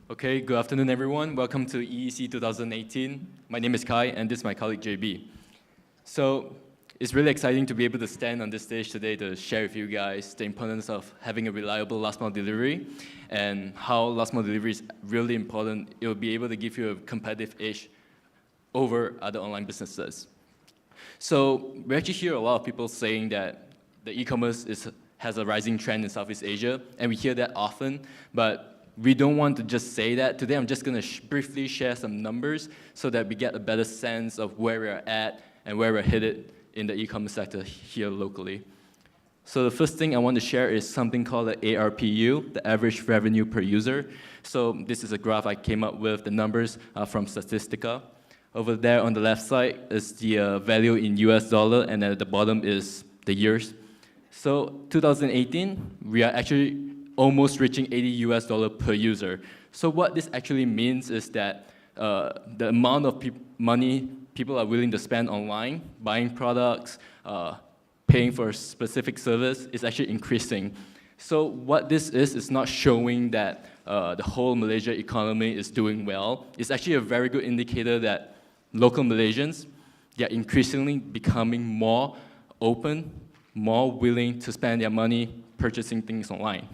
Okay, good afternoon, everyone. Welcome to EEC 2018. My name is Khai, and this is my colleague, JB. So it's really exciting to be able to stand on this stage today to share with you guys the importance of having a reliable last-mile delivery and how last-mile delivery is really important. It will be able to give you a competitive edge over other online businesses. So we actually hear a lot of people saying that the e-commerce has a rising trend in Southeast Asia, and we hear that often, but we don't want to just say that. Today I'm just going to briefly share some numbers so that we get a better sense of where we're at and where we're headed in the e-commerce sector here locally. So the first thing I want to share is something called the ARPU, the average revenue per user. So this is a graph I came up with. The numbers are from Statistica. Over there on the left side is the value in US dollar, and at the bottom is the years. So 2018, we are actually almost reaching $80 per user. So what this actually means is that the amount of money people are willing to spend online, buying products, paying for a specific service is actually increasing. So what this is not showing that the whole Malaysia economy is doing well. It's actually a very good indicator that local Malaysians, they are increasingly becoming more open, more willing to spend their money purchasing things online.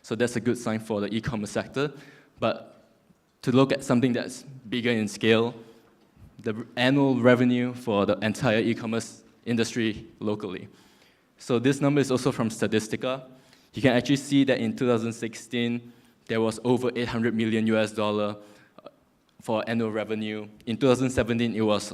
So that's a good sign for the e-commerce sector. But to look at something that's bigger in scale, the annual revenue for the entire e-commerce industry locally. So this number is also from Statistica. You can actually see that in 2016, there was over $800 million for annual revenue. In 2017, it was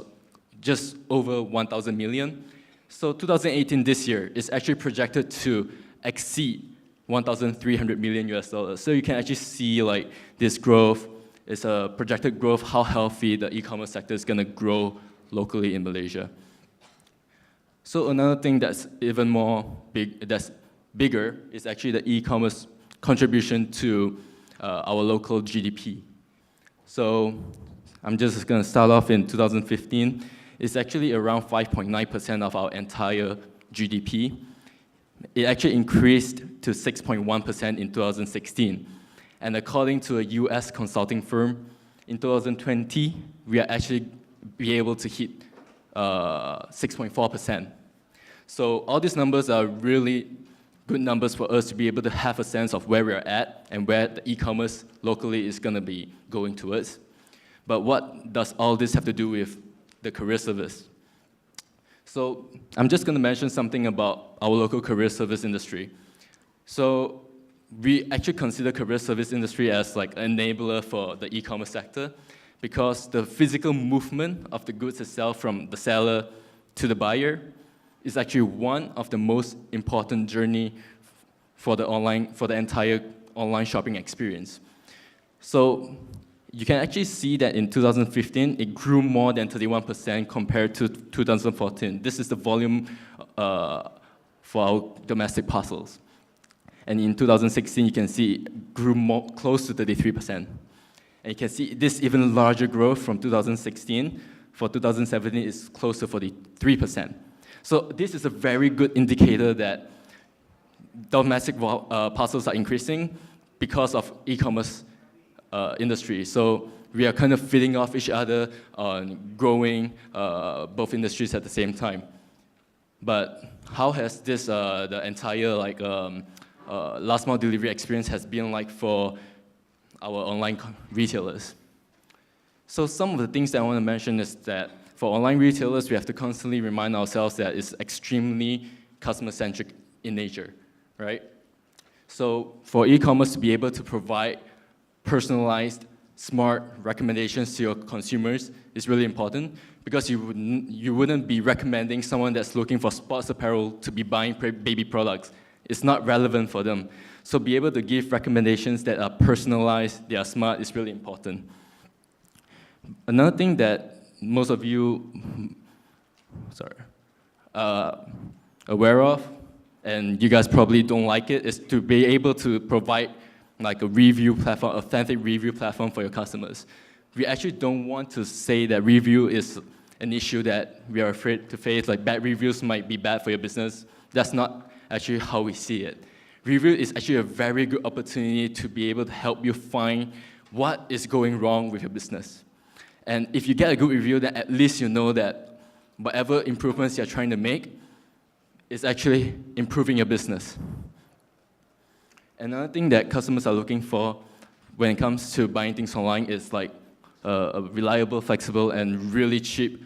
just over 1,000 million. So 2018, this year, is actually projected to exceed $1,300 million. So you can actually see like this growth is a projected growth, how healthy the e-commerce sector is going to grow locally in Malaysia. So another thing that's even more bigger is actually the e-commerce contribution to our local GDP. So I'm just going to start off in 2015. It's actually around 5.9% of our entire GDP. It actually increased to 6.1% in 2016. And according to a US consulting firm, in 2020, we are actually be able to hit 6.4%. So all these numbers are really good numbers for us to be able to have a sense of where we're at and where the e-commerce locally is going to be going towards. But what does all this have to do with the career service? So I'm just going to mention something about our local career service industry. So we actually consider career service industry as like an enabler for the e-commerce sector because the physical movement of the goods itself from the seller to the buyer is actually one of the most important journey for the entire online shopping experience. So you can actually see that in 2015, it grew more than 31% compared to 2014. This is the volume for our domestic parcels. And in 2016, you can see it grew close to 33%. And you can see this even larger growth from 2016. For 2017, it's close to 43%. So this is a very good indicator that domestic parcels are increasing because of e-commerce industry. So we are kind of feeding off each other on growing both industries at the same time. But how has this, the entire last mile delivery experience has been like for our online retailers? So some of the things that I want to mention is that for online retailers, we have to constantly remind ourselves that it's extremely customer-centric in nature, right? So for e-commerce to be able to provide personalized, smart recommendations to your consumers is really important because you wouldn't be recommending someone that's looking for sports apparel to be buying baby products. It's not relevant for them. So be able to give recommendations that are personalized, they are smart, is really important. Another thing that most of you aware of, and you guys probably don't like it, is to be able to provide like a review platform, authentic review platform for your customers. We actually don't want to say that review is an issue that we are afraid to face, like bad reviews might be bad for your business. That's not actually how we see it. Review is actually a very good opportunity to be able to help you find what is going wrong with your business. And if you get a good review, then at least you know that whatever improvements you're trying to make is actually improving your business. Another thing that customers are looking for when it comes to buying things online is like a reliable, flexible, and really cheap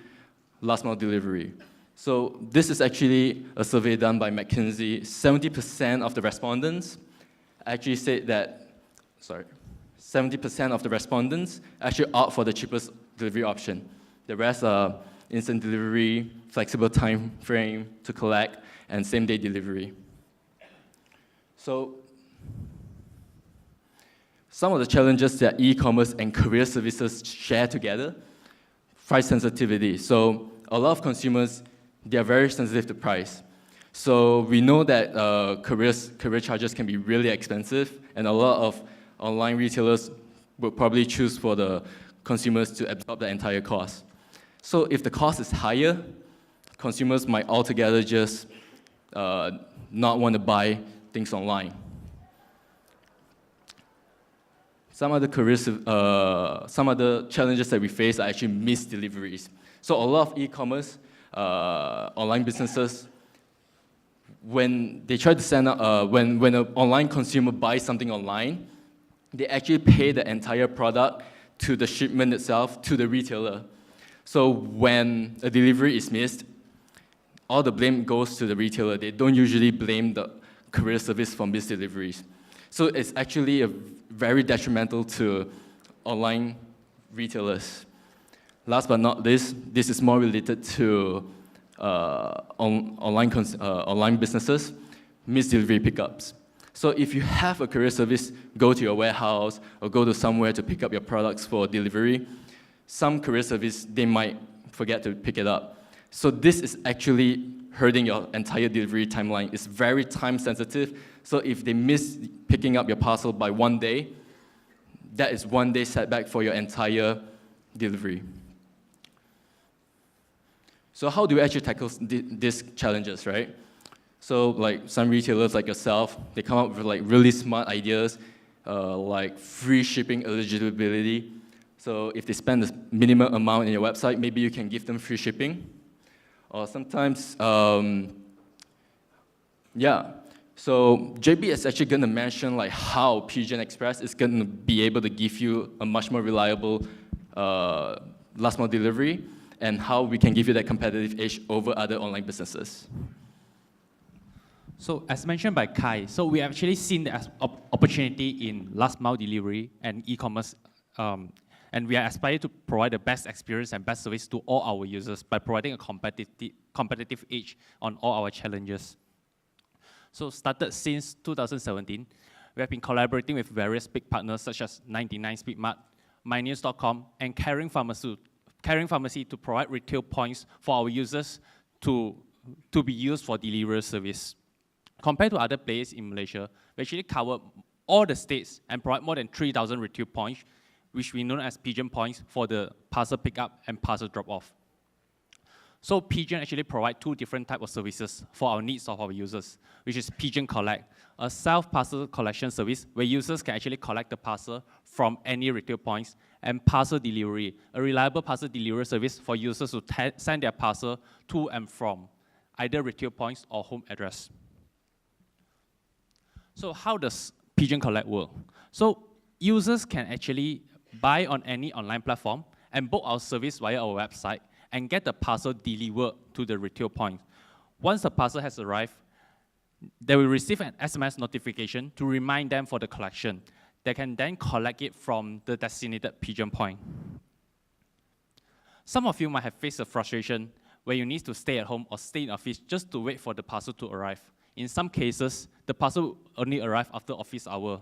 last mile delivery. So this is actually a survey done by McKinsey. 70% of the respondents actually said that, 70% of the respondents actually opt for the cheapest delivery option. The rest are instant delivery, flexible time frame to collect, and same-day delivery. So some of the challenges that e-commerce and career services share together: price sensitivity. So a lot of consumers, they are very sensitive to price. So we know that career charges can be really expensive, and a lot of online retailers will probably choose for the consumers to absorb the entire cost. So if the cost is higher, consumers might altogether just not want to buy things online. Some other challenges that we face are actually missed deliveries. So a lot of e-commerce online businesses, when they try to send out, when an online consumer buys something online, they actually pay the entire product to the shipment itself, to the retailer. So when a delivery is missed, all the blame goes to the retailer. They don't usually blame the courier service for missed deliveries. So it's actually very detrimental to online retailers. Last but not least, this is more related to online businesses, missed delivery pickups. So if you have a courier service go to your warehouse or go to somewhere to pick up your products for delivery, some courier service, they might forget to pick it up. So this is actually hurting your entire delivery timeline. It's very time sensitive. So if they miss picking up your parcel by 1 day, that is 1 day setback for your entire delivery. So how do we actually tackle these challenges, right? So like some retailers like yourself, they come up with like really smart ideas, like free shipping eligibility. So if they spend the minimum amount in your website, maybe you can give them free shipping. Or sometimes, So JB is actually going to mention like how Pgeon Express is going to be able to give you a much more reliable last mile delivery, and how we can give you that competitive edge over other online businesses. So as mentioned by Khai, so we have actually seen the opportunity in last mile delivery and e-commerce, and we are aspiring to provide the best experience and best service to all our users by providing a competitive edge on all our challenges. So started since 2017, we have been collaborating with various big partners such as 99 Speedmart, MyNews.com, and Caring Pharmacy to provide retail points for our users to be used for delivery service. Compared to other players in Malaysia, we actually cover all the states and provide more than 3,000 retail points, which we know as Pgeon points for the parcel pickup and parcel drop-off. So Pgeon actually provides two different types of services for our needs of our users, which is Pgeon Collect, a self-parcel collection service where users can actually collect the parcel from any retail points, and parcel delivery, a reliable parcel delivery service for users to send their parcel to and from either retail points or home address. So how does Pgeon Collect work? So users can actually buy on any online platform and book our service via our website and get the parcel delivered to the retail point. Once the parcel has arrived, they will receive an SMS notification to remind them for the collection. They can then collect it from the designated Pgeon point. Some of you might have faced a frustration where you need to stay at home or stay in office just to wait for the parcel to arrive. In some cases, the parcel only arrives after office hour.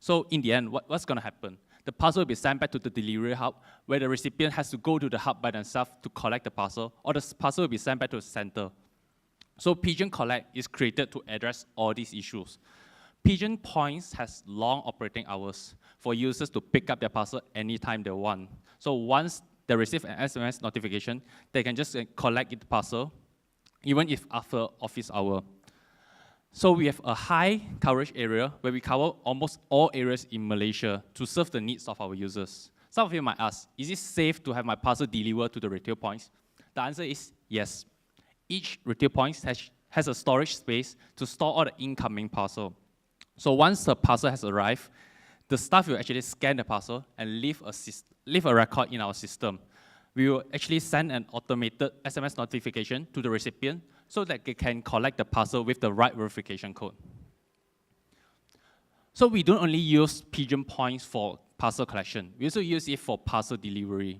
So in the end, what's going to happen? The parcel will be sent back to the delivery hub, where the recipient has to go to the hub by themselves to collect the parcel, or the parcel will be sent back to the center. So Pgeon Collect is created to address all these issues. Pgeon Points has long operating hours for users to pick up their parcel anytime they want. So once they receive an SMS notification, they can just collect the parcel, even if after office hour. So we have a high coverage area where we cover almost all areas in Malaysia to serve the needs of our users. Some of you might ask, is it safe to have my parcel delivered to the retail points? The answer is yes. Each retail point has a storage space to store all the incoming parcel. So once the parcel has arrived, the staff will actually scan the parcel and leave a record in our system. We will actually send an automated SMS notification to the recipient so that they can collect the parcel with the right verification code. So we don't only use Pgeon points for parcel collection, we also use it for parcel delivery.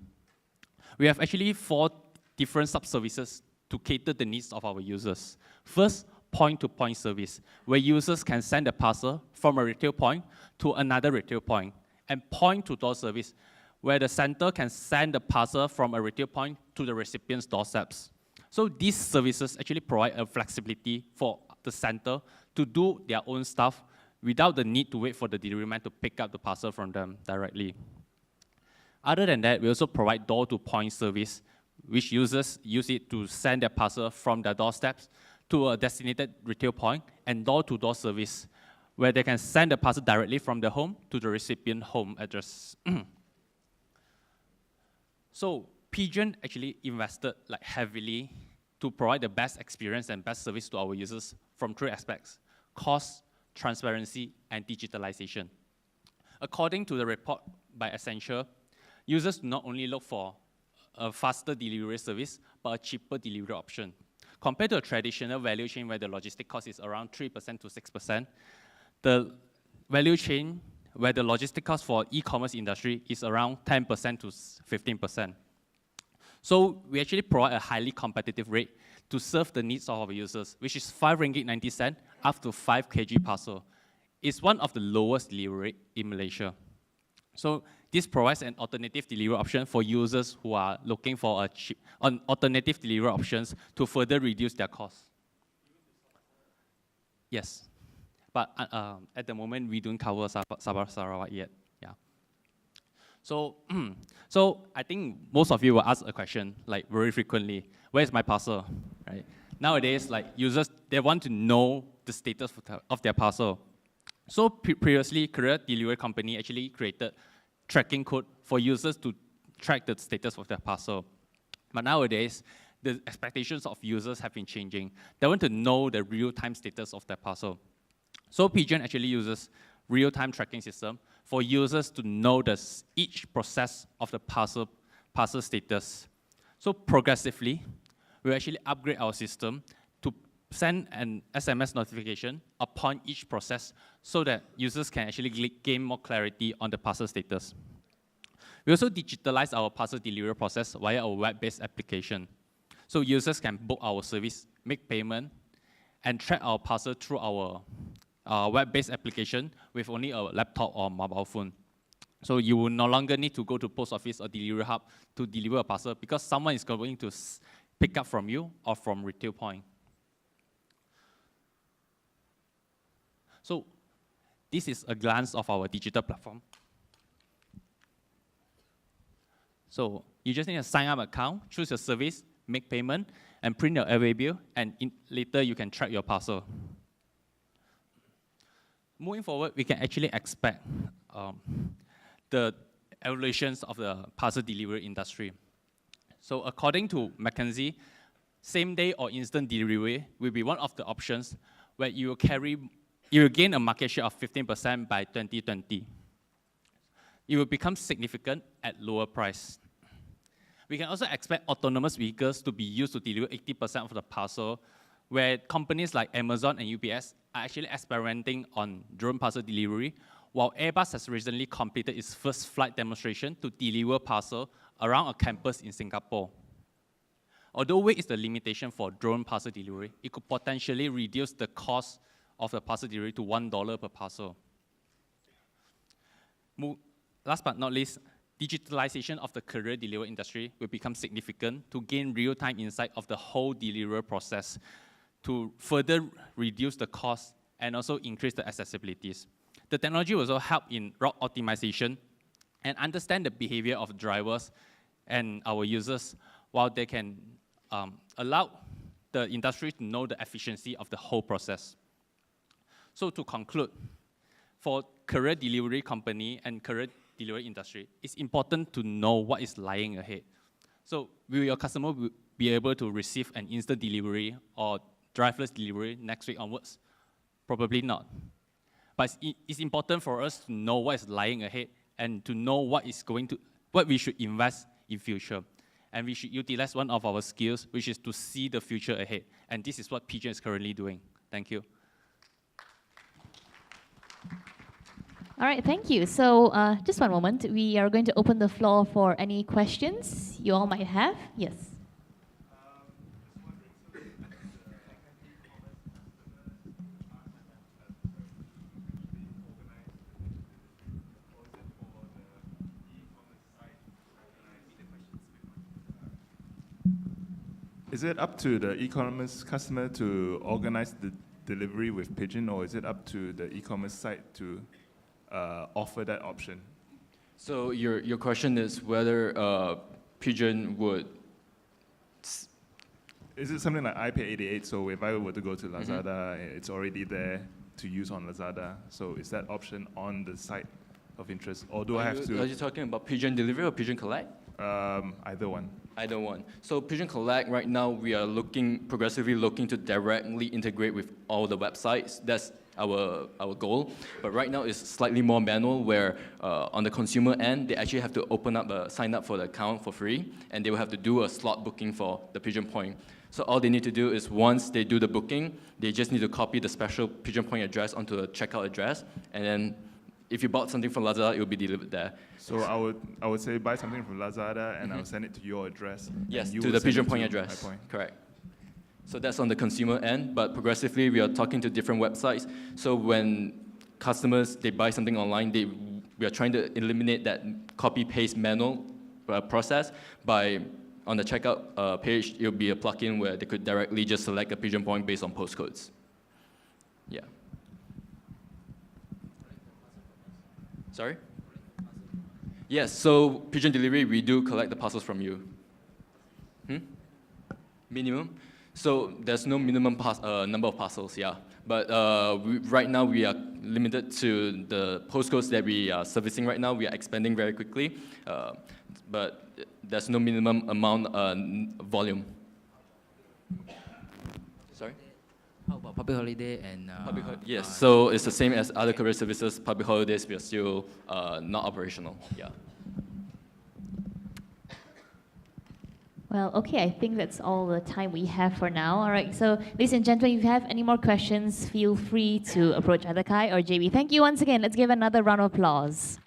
We have actually 4 different sub-services to cater the needs of our users. First, point-to-point service, where users can send a parcel from a retail point to another retail point, and point-to-door service, where the center can send the parcel from a retail point to the recipient's doorsteps. So these services actually provide a flexibility for the center to do their own stuff without the need to wait for the delivery man to pick up the parcel from them directly. Other than that, we also provide door-to-point service, which users use it to send their parcel from their doorsteps to a designated retail point, and door-to-door service, where they can send the parcel directly from their home to the recipient home address. So Pgeon actually invested heavily to provide the best experience and best service to our users from 3 aspects: cost, transparency, and digitalization. According to the report by Accenture, users do not only look for a faster delivery service, but a cheaper delivery option. Compared to a traditional value chain where the logistic cost is around 3% to 6%, the value chain where the logistic cost for e-commerce industry is around 10% to 15%. So we actually provide a highly competitive rate to serve the needs of our users, which is 5 ringgit 90 cent up to 5 kg parcel. It's one of the lowest delivery rate in Malaysia. So this provides an alternative delivery option for users who are looking for alternative delivery options to further reduce their costs. Yes, but at the moment we don't cover Sabah Sarawak yet. Yeah. So, so I think most of you will ask a question very frequently: where's my parcel? Right? Nowadays, users, they want to know the status of their parcel. So previously, courier delivery company actually created tracking code for users to track the status of their parcel. But nowadays, the expectations of users have been changing. They want to know the real-time status of their parcel. So Pgeon actually uses real-time tracking system for users to know each process of the parcel status. So progressively, we actually upgrade our system to send an SMS notification upon each process so that users can actually gain more clarity on the parcel status. We also digitalize our parcel delivery process via a web-based application. So users can book our service, make payment, and track our parcel through our web-based application with only a laptop or mobile phone. So you will no longer need to go to post office or delivery hub to deliver a parcel because someone is going to pick up from you or from retail point. So this is a glance of our digital platform. So you just need to sign up an account, choose your service, make payment, and print your airway bill, and later you can track your parcel. Moving forward, we can actually expect the evolutions of the parcel delivery industry. So according to McKinsey, same-day or instant delivery will be one of the options where you will gain a market share of 15% by 2020. It will become significant at lower price. We can also expect autonomous vehicles to be used to deliver 80% of the parcel, where companies like Amazon and UPS are actually experimenting on drone parcel delivery, while Airbus has recently completed its first flight demonstration to deliver parcel around a campus in Singapore. Although weight is the limitation for drone parcel delivery, it could potentially reduce the cost of the parcel delivery to $1 per parcel. Last but not least, digitalization of the courier delivery industry will become significant to gain real-time insight of the whole delivery process to further reduce the cost and also increase the accessibilities. The technology will also help in route optimization and understand the behavior of drivers and our users, while they can allow the industry to know the efficiency of the whole process. So to conclude, for career delivery company and career delivery industry, it's important to know what is lying ahead. So will your customer be able to receive an instant delivery or driverless delivery next week onwards? Probably not. But it's important for us to know what is lying ahead and to know what we should invest in future. And we should utilize one of our skills, which is to see the future ahead. And this is what Pgeon is currently doing. Thank you. All right, thank you. So just one moment. We are going to open the floor for any questions you all might have. Yes. Is it up to the e-commerce customer to organize the delivery with Pgeon, or is it up to the e-commerce site to offer that option? So your question is whether Pgeon would... Is it something like iPay88? So if I were to go to Lazada, it's already there to use on Lazada. So is that option on the site of interest, or do I have to? Are you talking about Pgeon Delivery or Pgeon Collect? Either one. Either one. So Pgeon Collect, right now, we are progressively looking to directly integrate with all the websites. That's our goal. But right now, it's slightly more manual, where on the consumer end, they actually have to sign up for the account for free, and they will have to do a slot booking for the Pgeon Point. So all they need to do is once they do the booking, they just need to copy the special Pgeon Point address onto the checkout address, and then if you bought something from Lazada, it will be delivered there. So I would say buy something from Lazada, and I'll send it to your address. Yes, to the Pgeon Point address. Correct. So that's on the consumer end, but progressively we are talking to different websites. So when customers, they buy something online, we are trying to eliminate that copy-paste manual process by, on the checkout page, it will be a plugin where they could directly just select a Pgeon Point based on postcodes. Yeah. Sorry? Yes, so Pgeon Delivery, we do collect the parcels from you. Minimum? So there's no minimum number of parcels, yeah. But right now we are limited to the postcodes that we are servicing right now. We are expanding very quickly, but there's no minimum amount volume. Sorry? How about public holiday and... yes, so it's the same as other courier services. Public holidays, we are still not operational, yeah. Well, okay, I think that's all the time we have for now. All right, so ladies and gentlemen, if you have any more questions, feel free to approach either Khai or JB. Thank you once again. Let's give another round of applause.